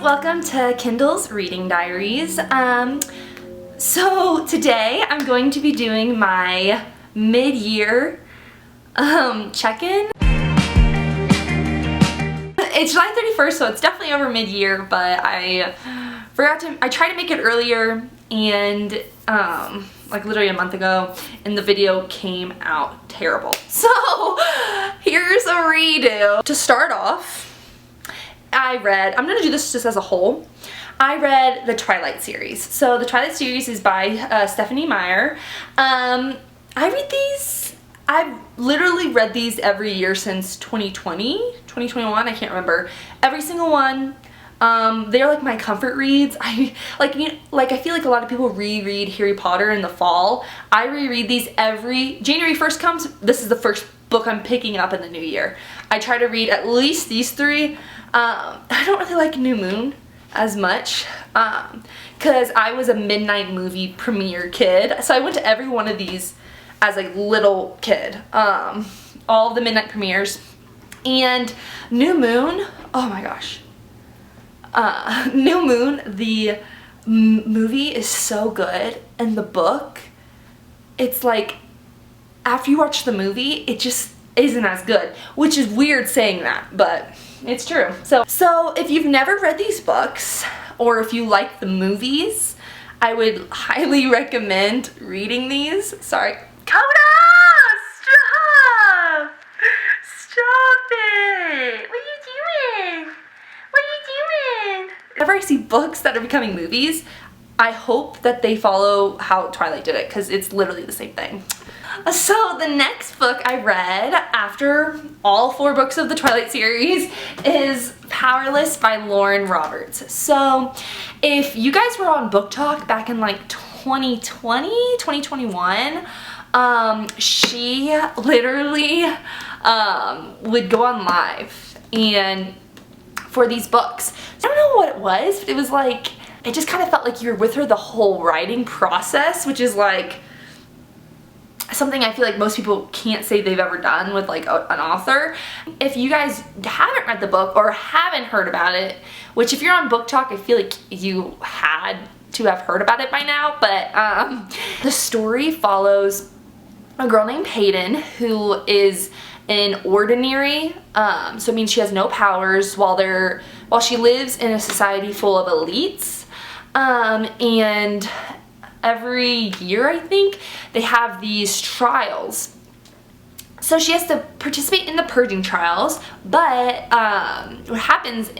welcome to Kindle's Reading Diaries. So today I'm going to be doing my mid-year check-in. It's July 31st, so it's definitely over mid-year, but I tried to make it earlier, and like literally a month ago, and the video came out terrible. So here's a redo. To start off, I'm gonna do this just as a whole. I read the Twilight series. So the Twilight series is by Stephanie Meyer. I read these, I've literally read these every year since 2020, 2021, I can't remember. Every single one. They're like my comfort reads. I feel like a lot of people reread Harry Potter in the fall. I reread these every January 1st comes. This is the first book I'm picking up in the new year. I try to read at least these three. I don't really like New Moon as much because I was a midnight movie premiere kid, so I went to every one of these as a little kid, all of the midnight premieres. And New Moon, oh my gosh, New Moon, the movie is so good, and the book, it's like after you watch the movie it just isn't as good, which is weird saying that, but it's true. So if you've never read these books, or if you like the movies, I would highly recommend reading these. Sorry. Coda! Stop! Stop it! What are you doing? What are you doing? Whenever I see books that are becoming movies, I hope that they follow how Twilight did it, because it's literally the same thing. So the next book I read after all 4 books of the Twilight series is Powerless by Lauren Roberts. So if you guys were on Book Talk back in like 2020, 2021, she literally would go on live and for these books. I don't know what it was, but it was like, it just kind of felt like you were with her the whole writing process, which is like something I feel like most people can't say they've ever done with like an author. If you guys haven't read the book or haven't heard about it, which if you're on Book Talk, I feel like you had to have heard about it by now, but the story follows a girl named Peyton who is an ordinary, so it means she has no powers while she lives in a society full of elites, and every year, I think, they have these trials. So she has to participate in the purging trials, but what happens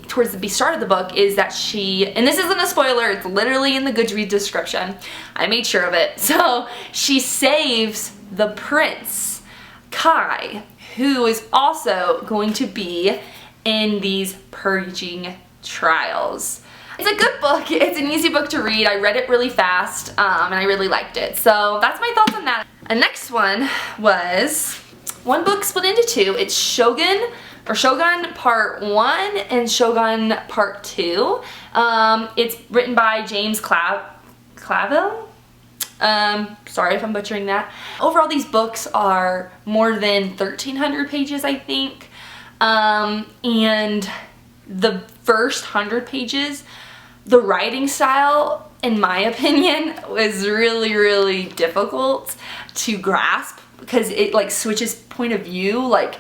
towards the start of the book is that and this isn't a spoiler, it's literally in the Goodreads description, I made sure of it, so she saves the prince, Kai, who is also going to be in these purging trials. It's a good book. It's an easy book to read. I read it really fast, and I really liked it. So that's my thoughts on that. The next one was one book split into 2. It's Shogun Part 1 and Shogun Part 2. It's written by James Clavell. Sorry if I'm butchering that. Overall, these books are more than 1,300 pages, I think. And the first 100 pages, the writing style, in my opinion, was really, really difficult to grasp because it like switches point of view like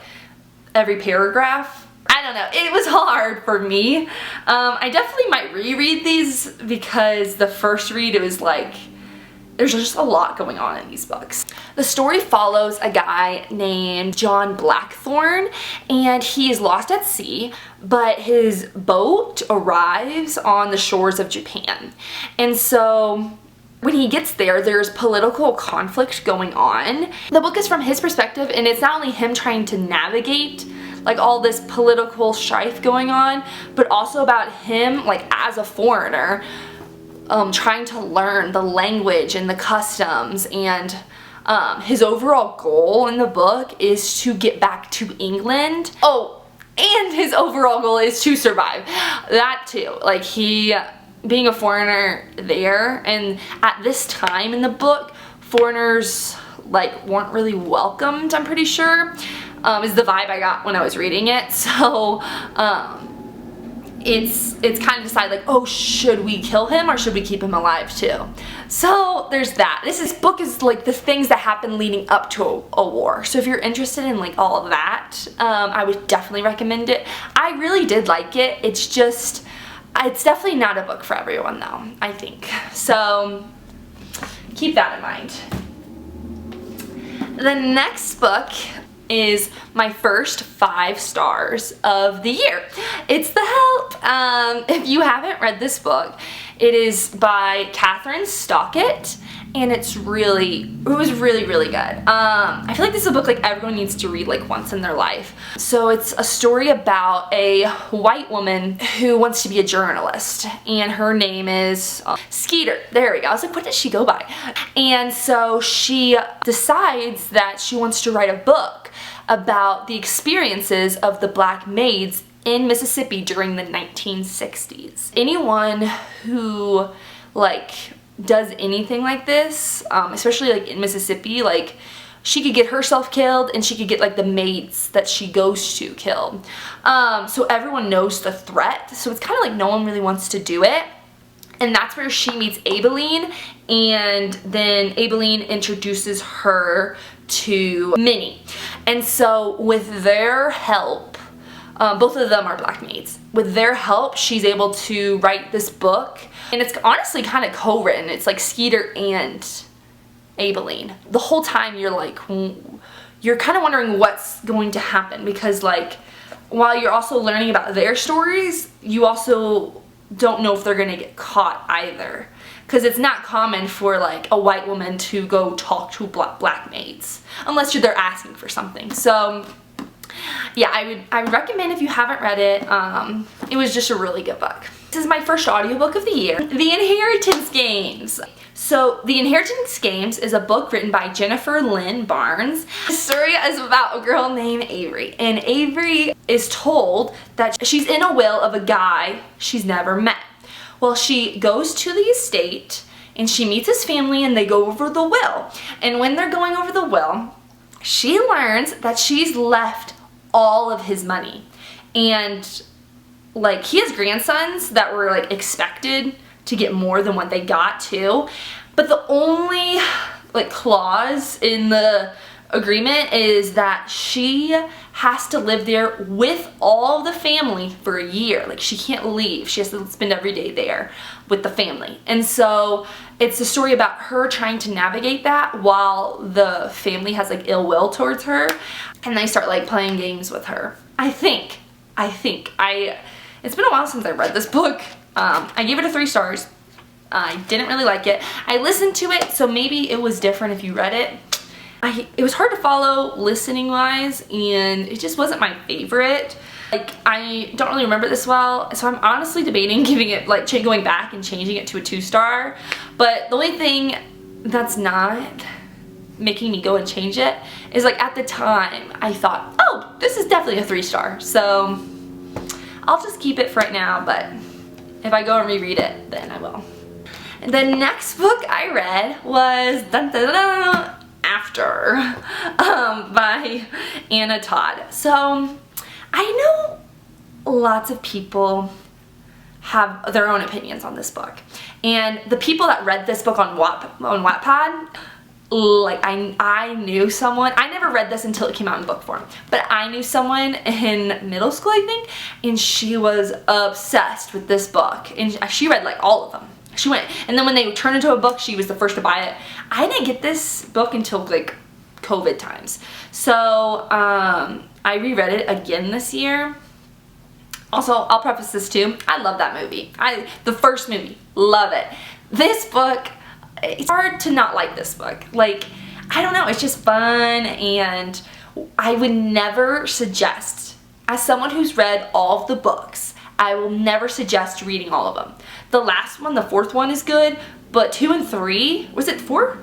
every paragraph. I don't know, it was hard for me. I definitely might reread these because the first read, it was like, there's just a lot going on in these books. The story follows a guy named John Blackthorne, and he is lost at sea, but his boat arrives on the shores of Japan. And so when he gets there, there's political conflict going on. The book is from his perspective, and it's not only him trying to navigate like all this political strife going on, but also about him like as a foreigner, trying to learn the language and the customs, and his overall goal in the book is to get back to England. Oh, and his overall goal is to survive. That too. Like being a foreigner there, and at this time in the book, foreigners like weren't really welcomed, I'm pretty sure, is the vibe I got when I was reading it. So it's kind of decide like, oh, should we kill him or should we keep him alive too? So there's that. This book is like the things that happen leading up to a war. So if you're interested in like all of that, I would definitely recommend it. I really did like it. It's definitely not a book for everyone though, I think. So keep that in mind. The next book is my first 5 stars of the year. It's The Help. If you haven't read this book, it is by Catherine Stockett, and it was really good. I feel like this is a book like everyone needs to read like once in their life. So it's a story about a white woman who wants to be a journalist, and her name is Skeeter. There we go. I was like, what does she go by? And so she decides that she wants to write a book about the experiences of the black maids in Mississippi during the 1960s. Anyone who like does anything like this, especially like in Mississippi, like she could get herself killed and she could get like the maids that she goes to killed. So everyone knows the threat, so it's kind of like no one really wants to do it. And that's where she meets Abilene, and then Abilene introduces her to Minnie. And so with their help, both of them are black maids. With their help, she's able to write this book, and it's honestly kind of co-written. It's like Skeeter and Abilene. The whole time you're like, you're kind of wondering what's going to happen, because like while you're also learning about their stories, you also don't know if they're gonna get caught either, because it's not common for like a white woman to go talk to black maids unless they're asking for something. So yeah, I would recommend if you haven't read it. It was just a really good book. This is my first audiobook of the year, The Inheritance Games. So The Inheritance Games is a book written by Jennifer Lynn Barnes. The story is about a girl named Avery, and Avery is told that she's in a will of a guy she's never met. Well, she goes to the estate and she meets his family and they go over the will. And when they're going over the will, she learns that she's left all of his money. And like he has grandsons that were like expected to get more than what they got too. But the only like clause in the agreement is that she has to live there with all the family for a year. Like she can't leave. She has to spend every day there with the family. And so it's a story about her trying to navigate that while the family has like ill will towards her, and they start like playing games with her. I think it's been a while since I read this book. I gave it a 3 stars. I didn't really like it. I listened to it, so maybe it was different if you read it. It was hard to follow listening wise, and it just wasn't my favorite. Like I don't really remember this well, so I'm honestly debating giving it like going back and changing it to a 2-star. But the only thing that's not making me go and change it is like at the time I thought, oh, this is definitely a 3-star. So I'll just keep it for right now, but if I go and reread it, then I will. The next book I read was After by Anna Todd. So I know lots of people have their own opinions on this book, and the people that read this book on Wattpad, like I knew someone. I never read this until it came out in book form, but I knew someone in middle school, I think, and she was obsessed with this book, and she read like all of them. She went, and then when they turned into a book, she was the first to buy it. I didn't get this book until like COVID times. So I reread it again this year. Also, I'll preface this too, I love that movie. The first movie, love it. This book, it's hard to not like this book. Like, I don't know, it's just fun, and I would never suggest, as someone who's read all of the books, I will never suggest reading all of them. The last one, the 4th one, is good, but 2 and 3, was it 4?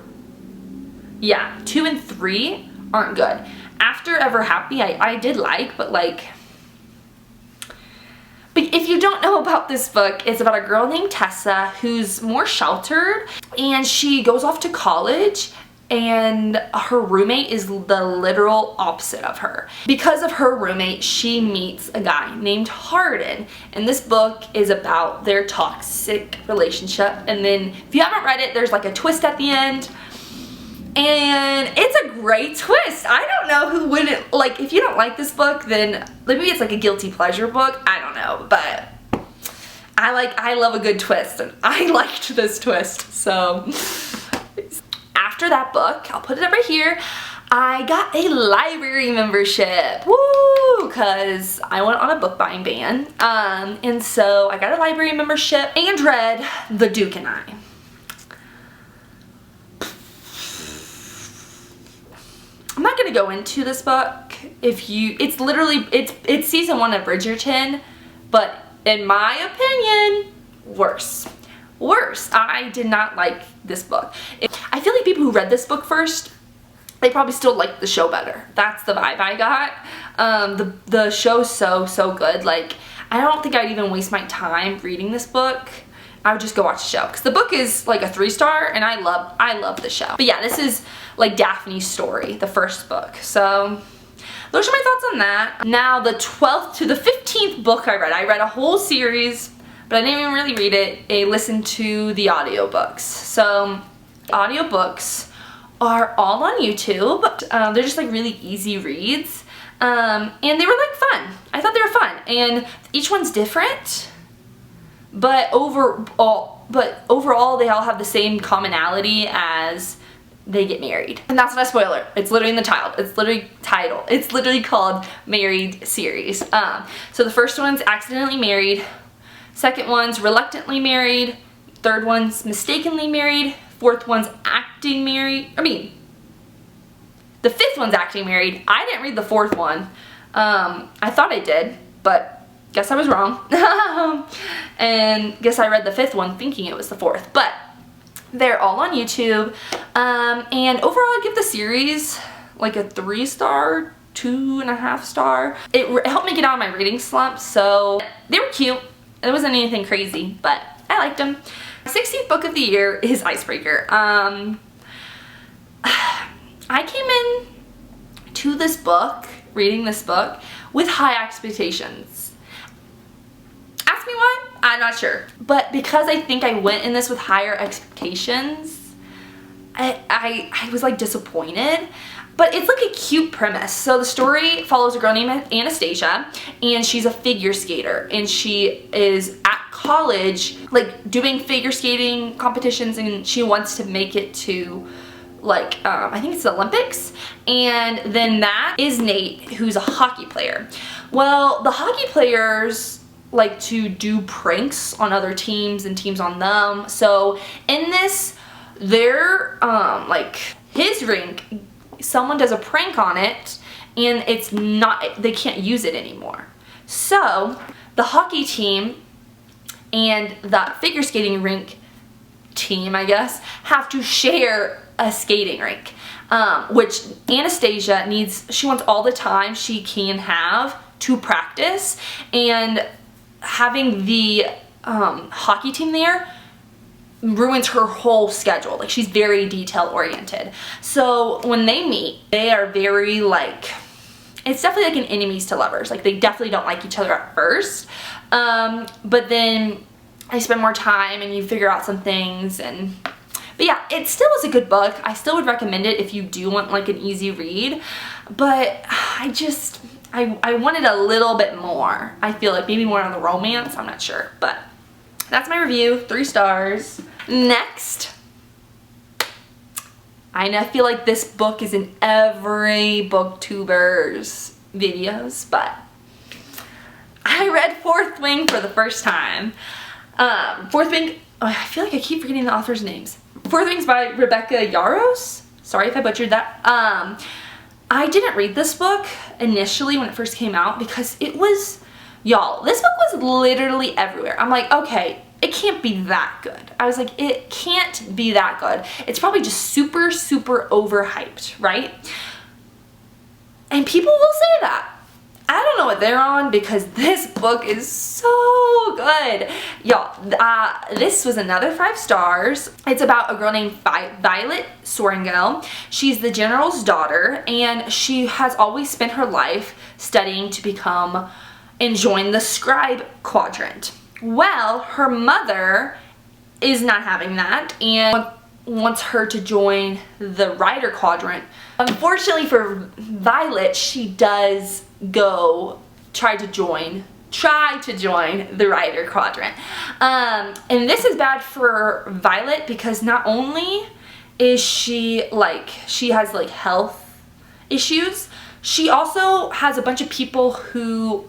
Yeah, 2 and 3 aren't good. After Ever Happy, I did like, but like, but if you don't know about this book, it's about a girl named Tessa who's more sheltered, and she goes off to college, and her roommate is the literal opposite of her. Because of her roommate, she meets a guy named Hardin, and this book is about their toxic relationship. And then if you haven't read it, there's like a twist at the end, and it's a great twist. I don't know who wouldn't, like, if you don't like this book, then maybe it's like a guilty pleasure book, I don't know, but I love a good twist, and I liked this twist. So after that book, I'll put it over here, I got a library membership. Woo! Because I went on a book buying ban. And so I got a library membership and read The Duke and I. I'm not gonna go into this book. It's literally, it's season 1 of Bridgerton, but in my opinion, worse. I did not like this book. I feel like people who read this book first, they probably still like the show better. That's the vibe I got. The show's so good. Like, I don't think I'd even waste my time reading this book. I would just go watch the show, because the book is like a 3-star, and I love the show. But yeah, this is like Daphne's story, the first book. So those are my thoughts on that. Now the 12th to the 15th book I read a whole series, but I didn't even really read it. I listened to the audiobooks. So audiobooks are all on YouTube. They're just like really easy reads, and they were like fun. I thought they were fun, and each one's different, but overall they all have the same commonality as they get married. And that's not a spoiler. It's literally in the title. It's literally called Married Series. So the first one's accidentally married, second one's reluctantly married, third one's mistakenly married, fourth one's acting married. The fifth one's acting married. I didn't read the fourth one. I thought I did, but guess I was wrong. And guess I read the fifth one thinking it was the fourth. But they're all on YouTube. And overall I give the series like a 3-star, 2.5 star. It helped me get out of my reading slump, so they were cute. It wasn't anything crazy, but I liked them. My 16th book of the year is Icebreaker. I came in to this book, reading this book, with high expectations. Ask me why? I'm not sure. But because I think I went in this with higher expectations, I was like disappointed. But it's like a cute premise. So the story follows a girl named Anastasia, and she's a figure skater, and she is at college like doing figure skating competitions, and she wants to make it to like I think it's the Olympics. And then that is Nate, who's a hockey player. Well, the hockey players like to do pranks on other teams and teams on them. So in this, their like his rink, someone does a prank on it, and it's not, they can't use it anymore. So the hockey team and the figure skating rink team, I guess, have to share a skating rink, which Anastasia needs, she wants all the time she can have to practice, and having the hockey team there ruins her whole schedule. Like, she's very detail oriented. So when they meet, they are very like, it's definitely like an enemies to lovers. Like, they definitely don't like each other at first, but then they spend more time and you figure out some things. And but yeah, it still is a good book. I still would recommend it if you do want like an easy read, but I wanted a little bit more. I feel like maybe more on the romance, I'm not sure, but that's my review, 3 stars. Next, I feel like this book is in every booktuber's videos, but I read Fourth Wing for the first time. Fourth Wing, oh, I feel like I keep forgetting the author's names. Fourth Wing's by Rebecca Yarros. Sorry if I butchered that. I didn't read this book initially when it first came out because it was, y'all, this book was literally everywhere. I'm like, okay, it can't be that good. I was like, it can't be that good. It's probably just super, super overhyped, right? And people will say that. I don't know what they're on because this book is so good. Y'all, this was another 5 stars. It's about a girl named Violet Sorrengo. She's the general's daughter, and she has always spent her life studying to become and join the scribe quadrant. Well, her mother is not having that and wants her to join the writer quadrant. Unfortunately for Violet, she does try to join the writer quadrant. And this is bad for Violet because not only is she has like health issues, she also has a bunch of people who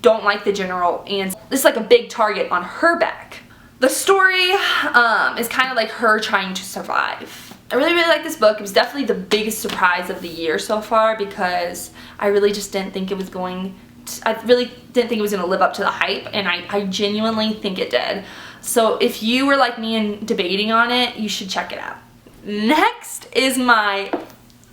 don't like the general, and this is like a big target on her back. The story is kind of like her trying to survive. I really like this book. It was definitely the biggest surprise of the year so far because I really just didn't think it was going to live up to the hype, and I genuinely think it did. So if you were like me and debating on it, you should check it out. Next is my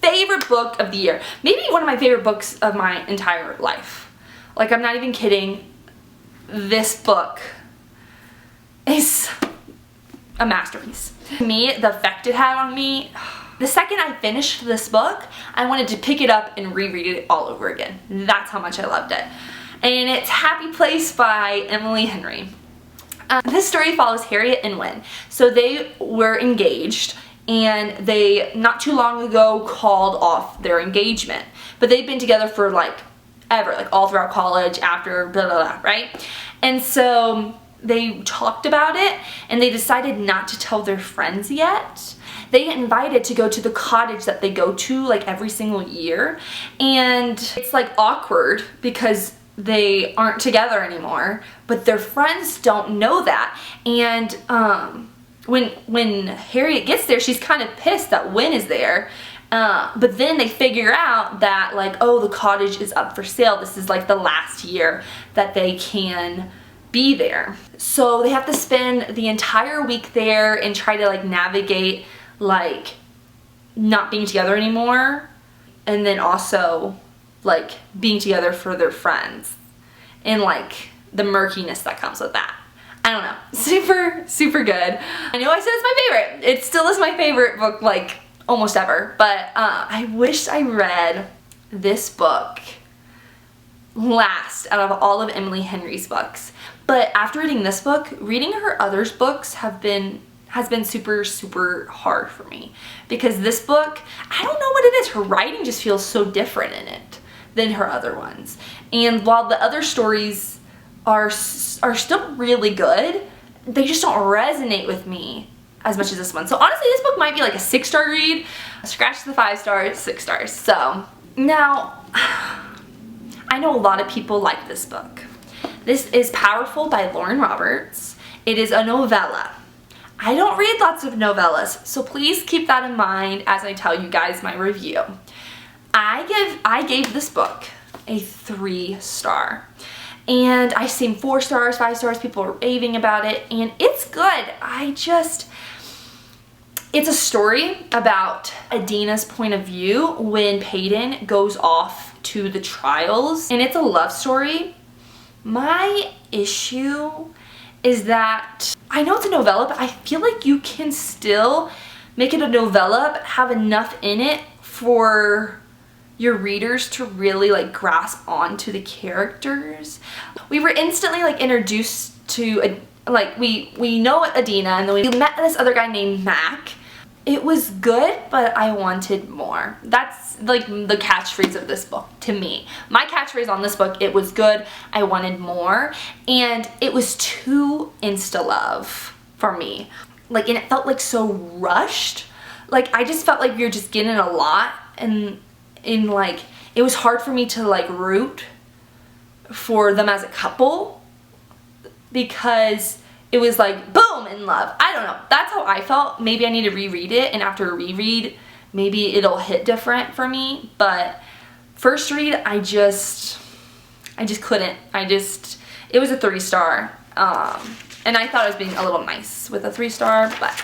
favorite book of the year. Maybe one of my favorite books of my entire life. Like, I'm not even kidding. This book is a masterpiece. To me, the effect it had on me, the second I finished this book, I wanted to pick it up and reread it all over again. That's how much I loved it. And it's Happy Place by Emily Henry. This story follows Harriet and Wynne. So they were engaged, and they not too long ago called off their engagement. But they've been together for like ever, like all throughout college, after blah blah blah, right? And so they talked about it, and they decided not to tell their friends yet. They get invited to go to the cottage that they go to like every single year, and it's like awkward because they aren't together anymore, but their friends don't know that. And when Harriet gets there, she's kind of pissed that Wynne is there. But then they figure out that like, oh, the cottage is up for sale. This is like the last year that they can be there. So they have to spend the entire week there and try to like navigate like not being together anymore, and then also like being together for their friends and like the murkiness that comes with that. I don't know. Super good. I know I said it's my favorite. It still is my favorite book like almost ever, but I wish I read this book last out of all of Emily Henry's books. But after reading this book, reading her other books has been super hard for me, because this book, I don't know what it is, her writing just feels so different in it than her other ones. And while the other stories are still really good, they just don't resonate with me as much as this one. So honestly, this book might be like a 6-star read. Scratch the 5 stars, 6 stars. So now, I know a lot of people like this book. This is Powerful by Lauren Roberts. It is a novella. I don't read lots of novellas, so please keep that in mind as I tell you guys my review. I gave this book a 3-star. And I've seen 4 stars, 5 stars, people are raving about it, and it's good. It's a story about Adina's point of view when Peyton goes off to the trials, and it's a love story. My issue is that I know it's a novella, but I feel like you can still make it a novella but have enough in it for your readers to really like grasp onto the characters. We were instantly like introduced to we know Adina, and then we met this other guy named Mac. It was good, but I wanted more. That's like the catchphrase of this book to me. My catchphrase on this book, it was good, I wanted more, and it was too insta-love for me. Like, and it felt like so rushed. Like, I just felt like we were just getting a lot, and like, it was hard for me to like root for them as a couple, because it was like, boom, in love. I don't know. That's how I felt. Maybe I need to reread it, and after a reread, maybe it'll hit different for me. But first read, I just couldn't. It was a 3-star. And I thought I was being a little nice with a 3-star, but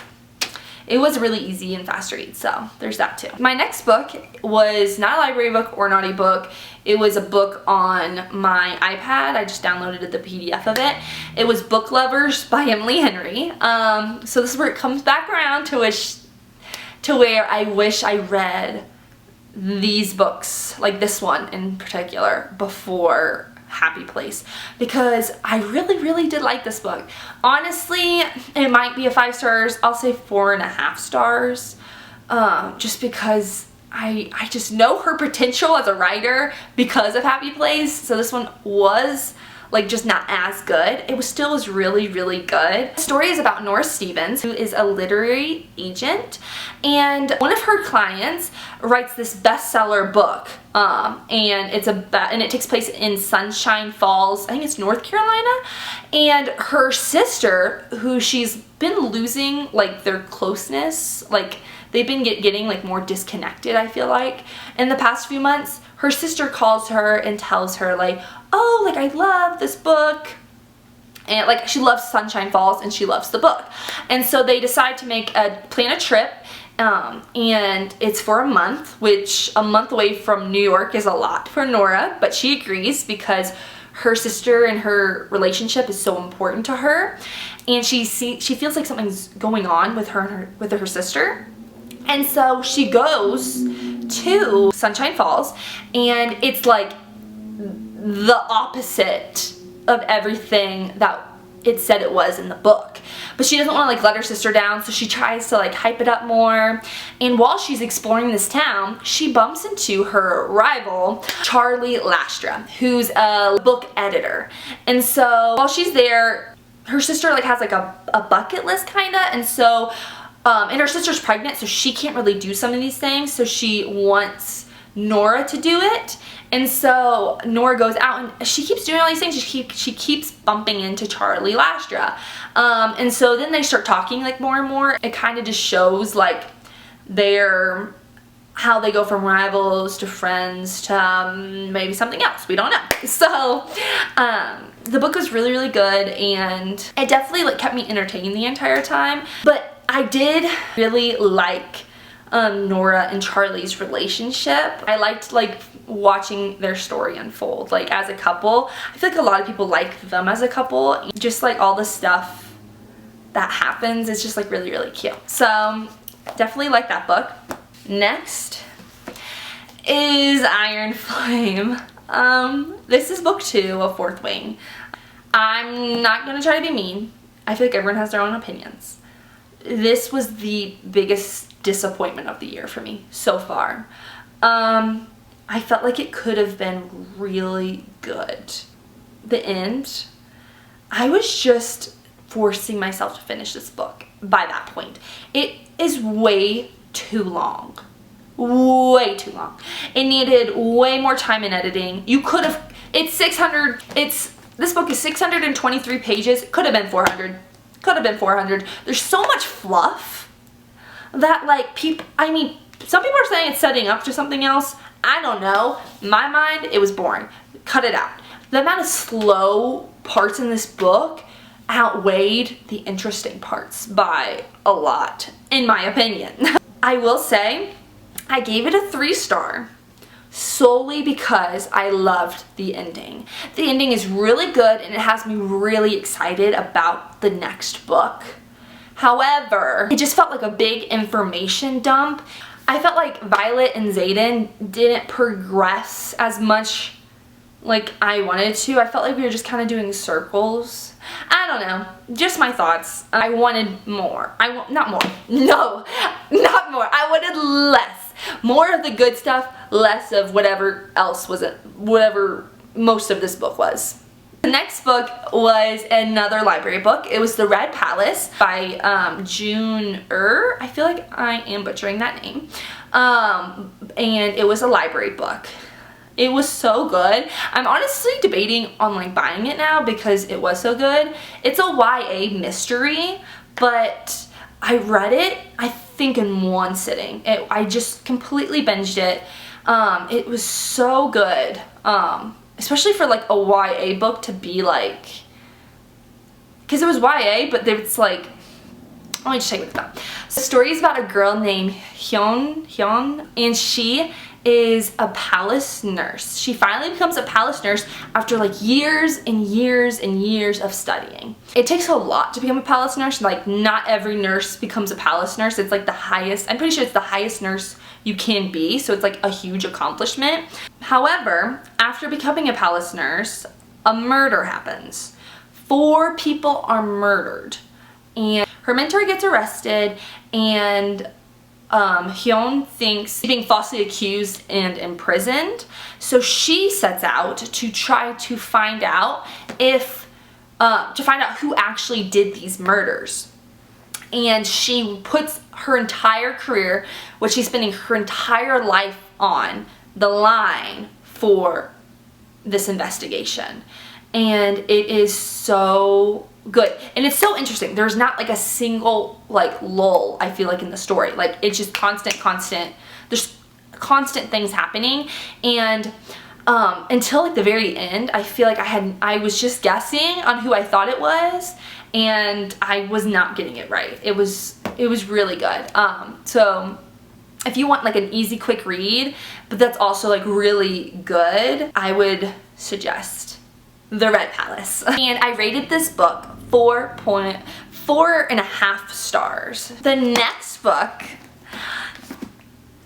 it was really easy and fast to read, so there's that too. My next book was not a library book or naughty book. It was a book on my iPad. I just downloaded the PDF of it. It was Book Lovers by Emily Henry. So this is where it comes back around to where I wish I read these books, like this one in particular, before Happy Place, because I really did like this book. Honestly, it might be a 5 stars. I'll say 4.5 stars, just because I just know her potential as a writer because of Happy Place. So this one was like just not as good. It was really good. The story is about Nora Stevens, who is a literary agent, and one of her clients writes this bestseller book, and it takes place in Sunshine Falls, I think it's North Carolina, and her sister, who she's been losing like their closeness, like they've been getting like more disconnected, I feel like, in the past few months. Her sister calls her and tells her like, oh, like I love this book, and like she loves Sunshine Falls and she loves the book. And so they decide to plan a trip, and it's for a month, which a month away from New York is a lot for Nora, but she agrees because her sister and her relationship is so important to her, and she feels like something's going on with her sister. And so she goes to Sunshine Falls, and it's like the opposite of everything that it said it was in the book. But she doesn't want to like let her sister down, so she tries to like hype it up more. And while she's exploring this town, she bumps into her rival, Charlie Lastra, who's a book editor. And so while she's there, her sister like has like a bucket list kinda, and so and her sister's pregnant, so she can't really do some of these things, so she wants Nora to do it. And so Nora goes out and she keeps doing all these things. She keeps bumping into Charlie Lastra. And so then they start talking like more and more. It kind of just shows like how they go from rivals to friends to maybe something else. We don't know. So the book was really good, and it definitely like kept me entertained the entire time. But I did really like Nora and Charlie's relationship. I liked like watching their story unfold, like as a couple. I feel like a lot of people like them as a couple. Just like all the stuff that happens is just like really cute. So definitely like that book. Next is Iron Flame. This is book 2 of Fourth Wing. I'm not gonna try to be mean. I feel like everyone has their own opinions. This was the biggest disappointment of the year for me so far. I felt like it could have been really good. The end, I was just forcing myself to finish this book by that point. It is way too long. Way too long. It needed way more time in editing. You could have, this book is 623 pages. Could have been 400. Could have been 400. There's so much fluff that like some people are saying it's setting up to something else. I don't know. In my mind, it was boring. Cut it out. The amount of slow parts in this book outweighed the interesting parts by a lot, in my opinion. I will say, I gave it a 3-star solely because I loved the ending. The ending is really good, and it has me really excited about the next book. However, it just felt like a big information dump. I felt like Violet and Xaden didn't progress as much like I wanted to. I felt like we were just kind of doing circles. I don't know. Just my thoughts. I wanted more. Not more. No, not more. I wanted less. More of the good stuff, less of whatever else was it, whatever most of this book was. The next book was another library book. It was The Red Palace by June Er. I feel like I am butchering that name. And it was a library book. It was so good. I'm honestly debating on like buying it now because it was so good. It's a YA mystery, but I read it, I think, in one sitting. I just completely binged it. It was so good. Especially for like a YA book to be like, because it was YA, but it's like Let me just tell you what it's about. So the story is about a girl named Hyun, and she is a palace nurse. She finally becomes a palace nurse after like years and years and years of studying. It takes a lot to become a palace nurse. Like, not every nurse becomes a palace nurse. It's like the highest, I'm pretty sure it's the highest nurse you can be, so it's like a huge accomplishment. However, after becoming a palace nurse, a murder happens. 4 people are murdered, and her mentor gets arrested, and Hyun thinks he's being falsely accused and imprisoned. So she sets out to try to find out who actually did these murders. And she puts her entire career, which she's spending her entire life on, the line for this investigation. And it is so good, and it's so interesting. There's not like a single like lull, I feel like, in the story. Like, it's just constant. There's constant things happening, and until like the very end, I feel like I was just guessing on who I thought it was, and I was not getting it right. It was really good. So if you want like an easy, quick read, but that's also like really good, I would suggest The Red Palace. And I rated this book 4.5 stars. The next book,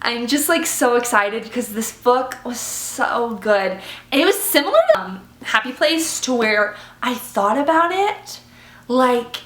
I'm just like so excited because this book was so good. It was similar to Happy Place, to where I thought about it like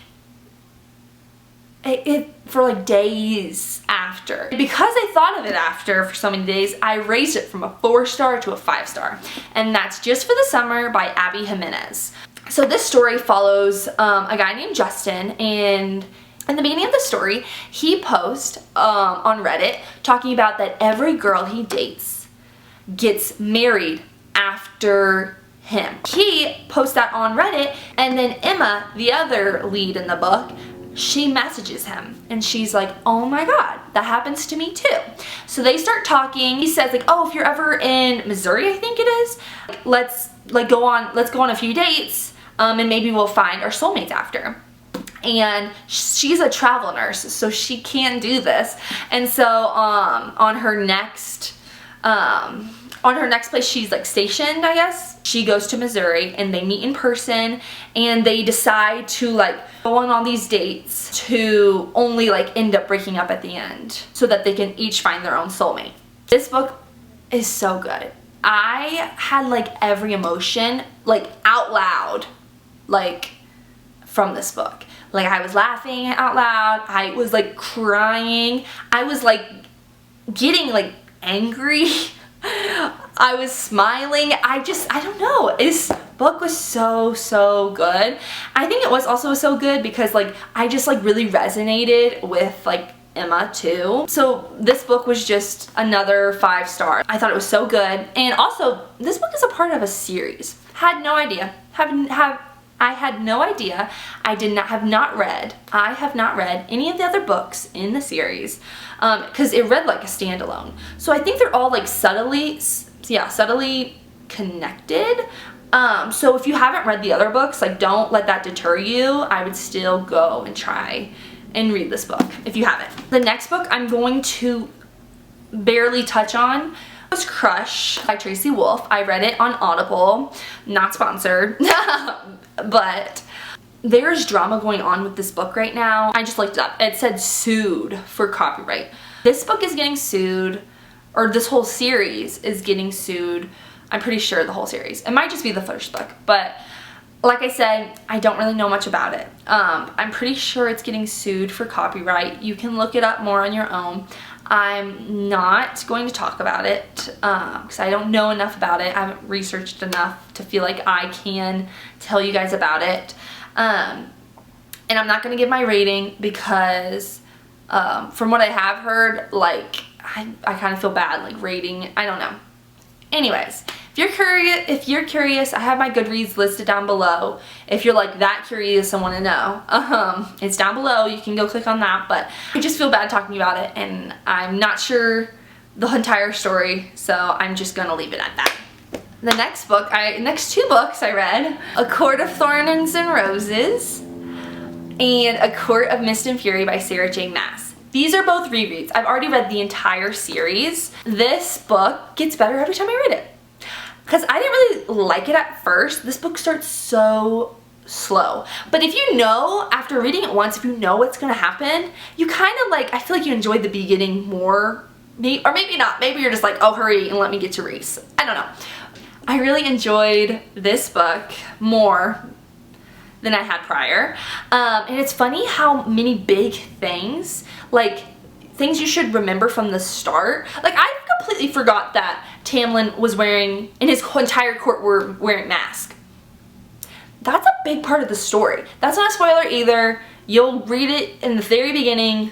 for like days after. Because I thought of it after for so many days, I raised it from a 4-star to a 5-star. And that's Just for the Summer by Abby Jimenez. So this story follows a guy named Justin, and in the beginning of the story, he posts on Reddit talking about that every girl he dates gets married after him. He posts that on Reddit, and then Emma, the other lead in the book, she messages him, and she's like, oh my god, that happens to me too. So they start talking. He says like, oh, if you're ever in Missouri, I think it is, let's go on a few dates, and maybe we'll find our soulmates after. And she's a travel nurse, so she can do this. And so on her next place she's like stationed, I guess, she goes to Missouri, and they meet in person, and they decide to like go on all these dates to only like end up breaking up at the end, so that they can each find their own soulmate. This book is so good. I had like every emotion like out loud, like, from this book. Like, I was laughing out loud, I was like crying, I was like getting like angry, I was smiling. I don't know. This book was so good. I think it was also so good because like I just like really resonated with like Emma too. So this book was just another 5 stars. I thought it was so good. And also, this book is a part of a series. Had no idea. I had no idea. I have not read any of the other books in the series, because it read like a standalone. So I think they're all like subtly connected. So if you haven't read the other books, like, don't let that deter you. I would still go and try and read this book if you haven't. The next book I'm going to barely touch on was Crush by Tracy Wolf. I read it on Audible, not sponsored, but there's drama going on with this book right now. I just looked it up. It said sued for copyright. This book is getting sued, or this whole series is getting sued. I'm pretty sure the whole series. It might just be the first book, but like I said, I don't really know much about it. I'm pretty sure it's getting sued for copyright. You can look it up more on your own. I'm not going to talk about it because I don't know enough about it. I haven't researched enough to feel like I can tell you guys about it. And I'm not going to give my rating because from what I have heard, like, I kind of feel bad like rating. I don't know. Anyways, if you're curious, I have my Goodreads listed down below. If you're like that curious and want to know, it's down below. You can go click on that, but I just feel bad talking about it, and I'm not sure the entire story, so I'm just gonna leave it at that. The next 2 books I read, A Court of Thorns and Roses and A Court of Mist and Fury by Sarah J. Maas. These are both rereads. I've already read the entire series. This book gets better every time I read it. Because I didn't really like it at first. This book starts so slow. But if you know, after reading it once, if you know what's going to happen, you kind of like, I feel like you enjoy the beginning more. Or maybe not. Maybe you're just like, oh, hurry and let me get to Reese. I don't know. I really enjoyed this book more than I had prior. And it's funny how many big things, like things you should remember from the start. Like I completely forgot that Tamlin was wearing, and his entire court were wearing masks. That's a big part of the story. That's not a spoiler either. You'll read it in the very beginning.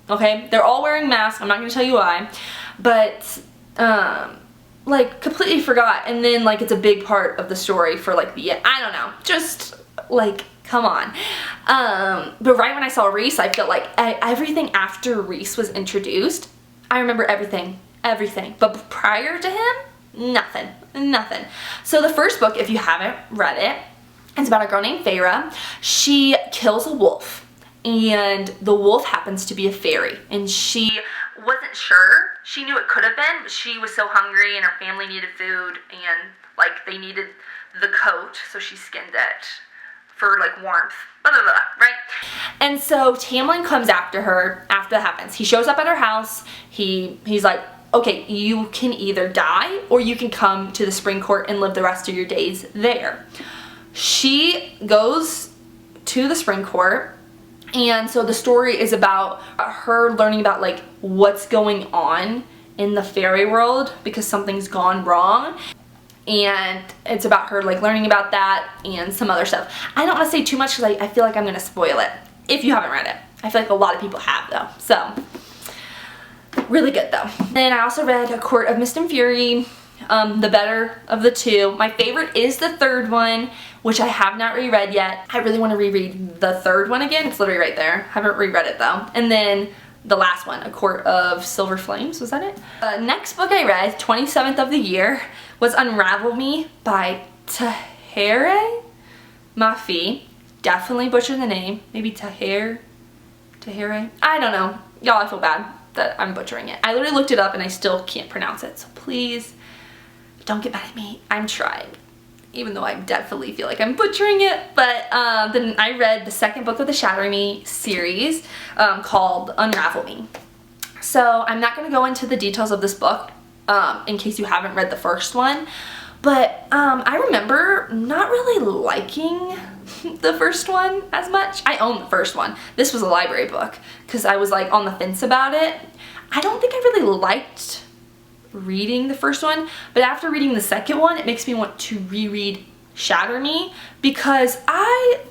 Okay, they're all wearing masks. I'm not going to tell you why. But, like, completely forgot. And then, like, it's a big part of the story for, like, the end. I don't know. Just, like, come on. But right when I saw Reese, I felt like everything after Reese was introduced, I remember everything. Everything. But prior to him, nothing. Nothing. So the first book, if you haven't read it, it's about a girl named Feyre. She kills a wolf. And the wolf happens to be a fairy, and she wasn't sure. She knew it could have been, but she was so hungry and her family needed food, and like they needed the coat, so she skinned it for like warmth, blah, blah, blah, right? And so Tamlin comes after her after that happens. He shows up at her house. He's like, okay, you can either die or you can come to the spring court and live the rest of your days there. She goes to the spring court. And so the story is about her learning about like what's going on in the fairy world because something's gone wrong. And it's about her like learning about that and some other stuff. I don't want to say too much because I feel like I'm going to spoil it if you haven't read it. I feel like a lot of people have though. So really good though. Then I also read A Court of Mist and Fury. The better of the two. My favorite is the third one, which I have not reread yet. I really want to reread the third one again. It's literally right there. Haven't reread it though. And then the last one, A Court of Silver Flames, was that it? Next book I read, 27th of the year, was Unravel Me by Tahereh Mafi. Definitely butchered the name. Maybe Tahereh? I don't know. Y'all, I feel bad that I'm butchering it. I literally looked it up and I still can't pronounce it, so please don't get mad at me. I'm trying, even though I definitely feel like I'm butchering it. But then I read the second book of the Shatter Me series called Unravel Me. So I'm not going to go into the details of this book in case you haven't read the first one. But I remember not really liking the first one as much. I own the first one. This was a library book because I was like on the fence about it. I don't think I really liked reading the first one, but after reading the second one, it makes me want to reread Shatter Me because I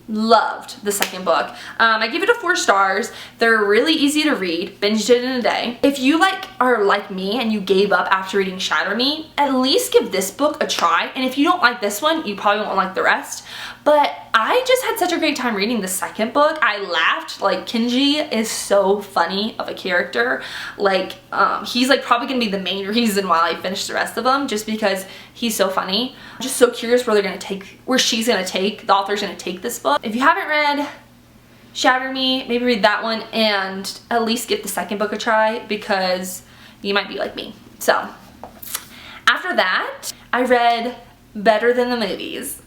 loved the second book. I give it a 4 stars. They're really easy to read. Binged it in a day. If you are like me and you gave up after reading Shatter Me, at least give this book a try. And if you don't like this one, you probably won't like the rest. But I just had such a great time reading the second book. I laughed. Like, Kenji is so funny of a character. Like, he's like probably gonna be the main reason why I finished the rest of them, just because he's so funny. I'm just so curious where she's gonna take, the author's gonna take this book. If you haven't read Shatter Me, maybe read that one and at least give the second book a try because you might be like me. So, after that, I read Better Than the Movies.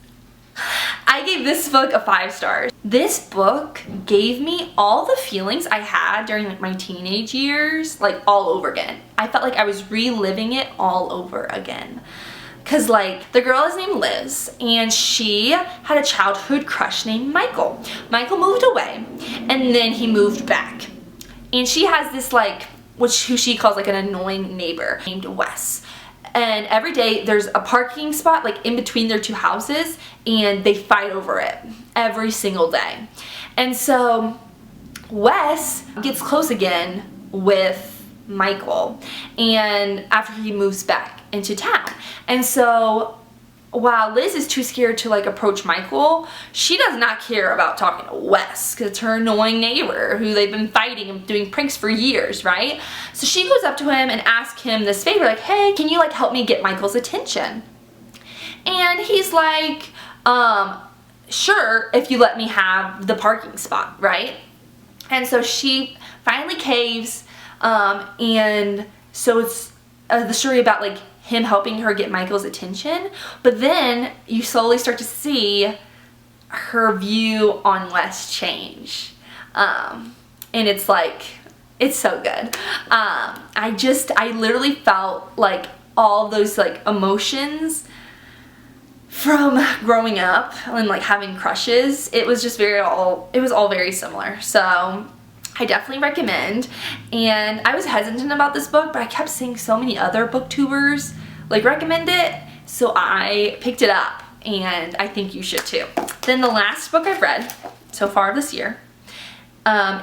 I gave this book a 5 stars. This book gave me all the feelings I had during like my teenage years, like all over again. I felt like I was reliving it all over again. Cause like the girl is named Liz and she had a childhood crush named Michael. Michael moved away and then he moved back. And she has this like, who she calls like an annoying neighbor named Wes. And every day there's a parking spot like in between their 2 houses and they fight over it every single day. And so Wes gets close again with Michael and after he moves back into town. And so while Liz is too scared to like approach Michael, she does not care about talking to Wes because it's her annoying neighbor who they've been fighting and doing pranks for years, right? So she goes up to him and asks him this favor, like, hey, can you like help me get Michael's attention? And he's like, sure, if you let me have the parking spot, right? And so she finally caves, and so it's the story about like him helping her get Michael's attention, but then you slowly start to see her view on Wes change, and it's like, it's so good. I literally felt like all those like emotions from growing up and like having crushes. It was just it was all very similar. So I definitely recommend. And I was hesitant about this book, but I kept seeing so many other booktubers like recommend it, so I picked it up, and I think you should too. Then the last book I've read so far this year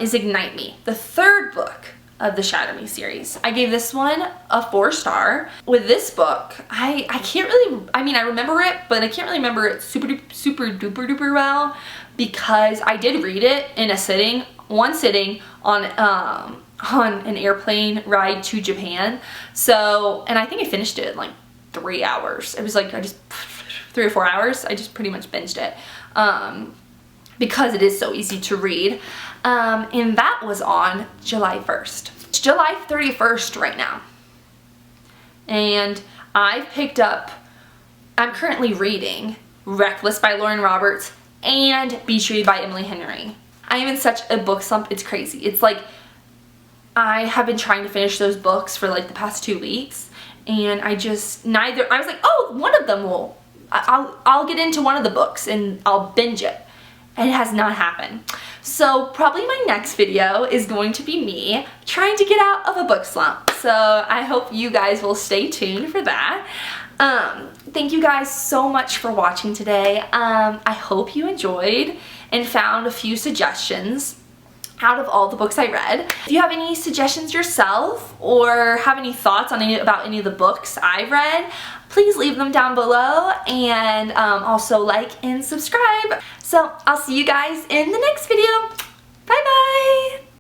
is Ignite Me, the third book of the Shatter Me series. I gave this one a 4-star. With this book, I can't really, I mean, I remember it, but I can't really remember it super duper well, because I did read it in a sitting, one sitting on an airplane ride to Japan. So, and I think I finished it in like 3 hours. It was like, 3 or 4 hours. I just pretty much binged it, because it is so easy to read. And that was on July 1st. It's July 31st right now. And I've picked up, I'm currently reading Reckless by Lauren Roberts and Beach Read by Emily Henry. I am in such a book slump, it's crazy. It's like, I have been trying to finish those books for like the past 2 weeks, and I was like, oh, one of them I'll get into one of the books and I'll binge it. And it has not happened. So probably my next video is going to be me trying to get out of a book slump. So I hope you guys will stay tuned for that. Thank you guys so much for watching today. I hope you enjoyed and found a few suggestions out of all the books I read. If you have any suggestions yourself or have any thoughts on about any of the books I've read, please leave them down below, and also like and subscribe. So I'll see you guys in the next video. Bye bye!